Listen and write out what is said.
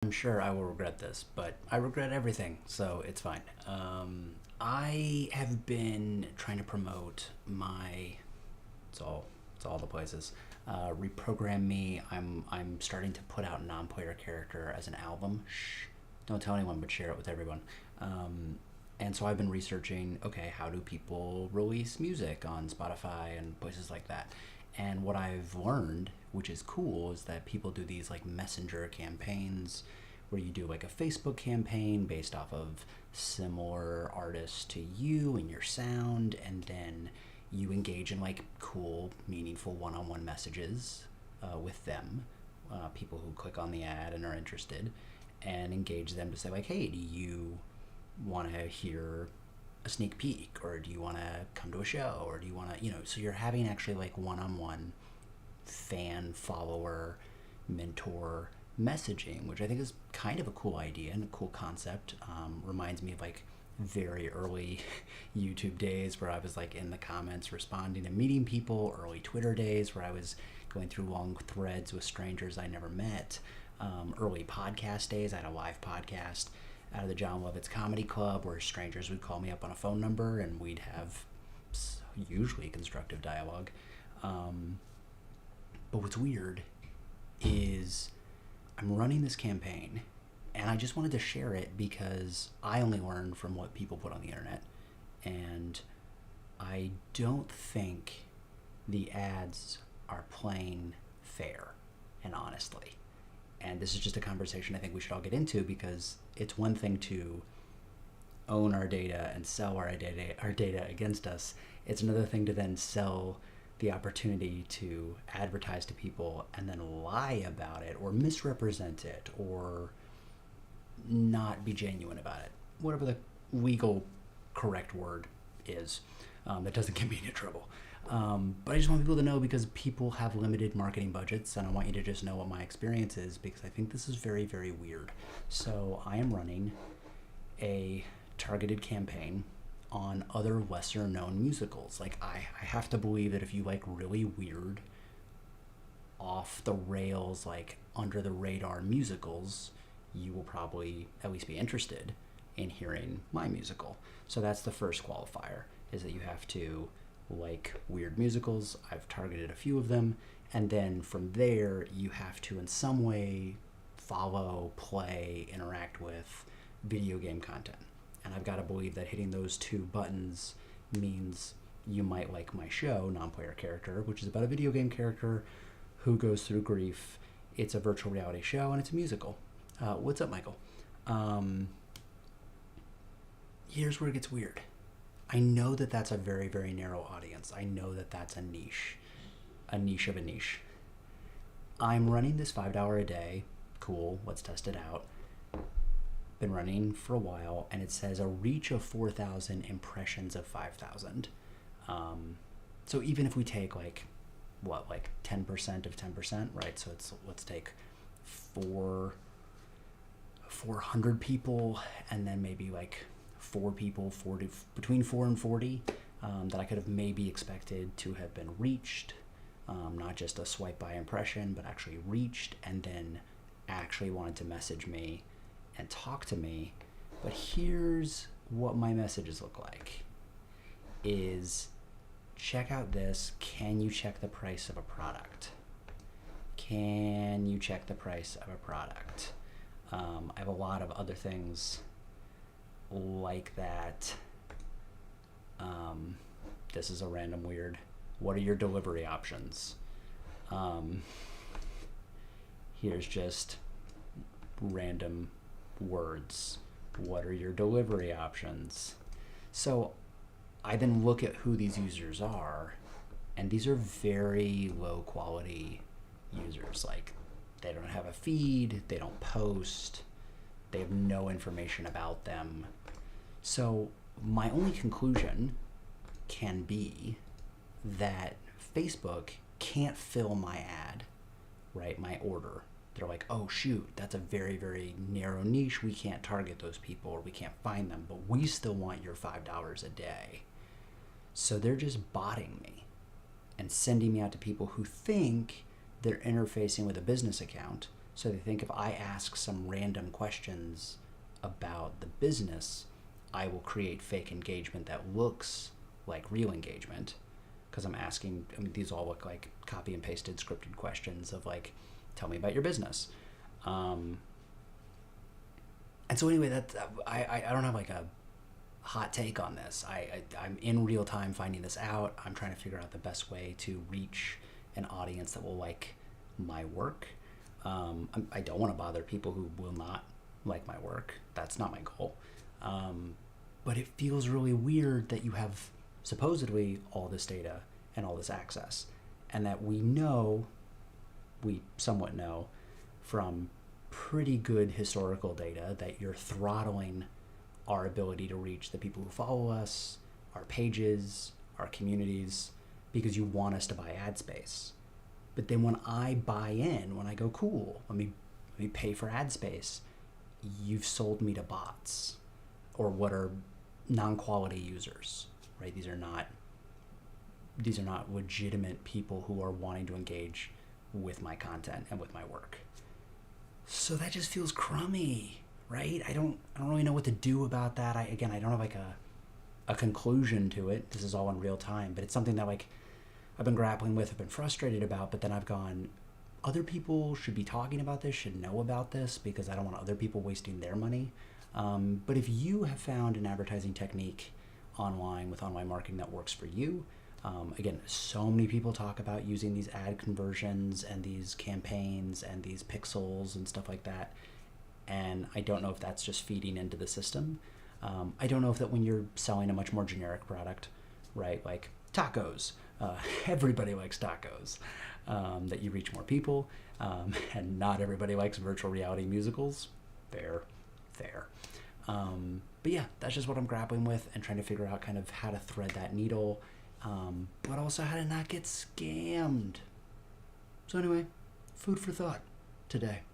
I'm sure I will regret this, but I regret everything, so it's fine. I have been trying to promote my. It's all. It's all the places. Reprogram me. I'm starting to put out non-player character as an album. Shh. Don't tell anyone, but share it with everyone. Um, and so I've been researching. Okay, how do people release music on Spotify and places like that? And what I've learned, which is cool, is that people do these like messenger campaigns where you do like a Facebook campaign based off of similar artists to you and your sound, and then you engage in like cool, meaningful one on one messages with them, people who click on the ad and are interested, and engage them to say, like, hey, do you want to hear a sneak peek, or do you want to come to a show, or do you want to, so you're having actually like one on one fan follower mentor messaging, which I think is kind of a cool idea and a cool concept. Reminds me of like very early YouTube days where I was like in the comments responding and meeting people, early Twitter days where I was going through long threads with strangers I never met, early podcast days. I had a live podcast out of the John Lovitz Comedy Club where strangers would call me up on a phone number and we'd have usually constructive dialogue. Um, but what's weird is I'm running this campaign and I just wanted to share it because I only learn from what people put on the internet. And I don't think the ads are playing fair and honestly. And this is just a conversation I think we should all get into because it's one thing to own our data and sell our data against us. It's another thing to then sell the opportunity to advertise to people and then lie about it or misrepresent it or not be genuine about it. Whatever the legal correct word is, that doesn't get me into trouble. But I just want people to know because people have limited marketing budgets, and I want you to just know what my experience is because I think this is very, very weird. So I am running a targeted campaign on other lesser known musicals. Like I have to believe that if you like really weird, off the rails, like under the radar musicals, you will probably at least be interested in hearing my musical. So that's the first qualifier is that you have to like weird musicals. I've targeted a few of them. And then from there, you have to in some way follow, play, interact with video game content. And I've got to believe that hitting those two buttons means you might like my show, Non-Player Character, which is about a video game character who goes through grief. It's a virtual reality show and it's a musical. What's up, Michael? Um, Here's where it gets weird. I know that that's a very, very narrow audience. I know that that's a niche of a niche. I'm running this $5 a day. Cool, let's test it out. Been running for a while, and it says a reach of 4,000, impressions of 5,000. So even if we take like 10% of 10%, right? So let's take four 400 people, and then maybe like four people, 40, between 4 and 40, that I could have maybe expected to have been reached, not just a swipe by impression, but actually reached, and then actually wanted to message me and talk to me. But here's what my messages look like is check out this. Can you check the price of a product? Can you check the price of a product? I have a lot of other things like that. This is a random weird. What are your delivery options? Um, Here's just random words. What are your delivery options? So I then look at who these users are, and these are very low quality users. Like they don't have a feed, they don't post, they have no information about them. So my only conclusion can be that Facebook can't fill my ad, right? My order. They're like, oh shoot, that's a very, very narrow niche. We can't target those people or we can't find them, but we still want your $5 a day. So they're just botting me and sending me out to people who think they're interfacing with a business account, So they think if I ask some random questions about the business, I will create fake engagement that looks like real engagement because I'm asking. I mean, these all look like copy and pasted scripted questions of like, tell me about your business. And so anyway, that I don't have like a hot take on this. I'm in real time finding this out. I'm trying to figure out the best way to reach an audience that will like my work. I don't want to bother people who will not like my work. That's not my goal. But it feels really weird that you have supposedly all this data and all this access, and that we somewhat know from pretty good historical data that you're throttling our ability to reach the people who follow us, our pages, our communities, because you want us to buy ad space. But then when I buy in, when I go, cool, let me pay for ad space, you've sold me to bots or what are non-quality users, right? These are not legitimate people who are wanting to engage with my content and with my work. So that just feels crummy, right? I don't really know what to do about that. I don't have like a conclusion to it. This is all in real time, but it's something that like I've been grappling with, I've been frustrated about, but then I've gone, other people should be talking about this, should know about this, because I don't want other people wasting their money. But if you have found an advertising technique online with online marketing that works for you, again, so many people talk about using these ad conversions and these campaigns and these pixels and stuff like that. And I don't know if that's just feeding into the system. I don't know if that when you're selling a much more generic product, right, like tacos, everybody likes tacos, that you reach more people, and not everybody likes virtual reality musicals. Fair. But yeah, that's just what I'm grappling with and trying to figure out kind of how to thread that needle, but also how to not get scammed. So anyway, food for thought today.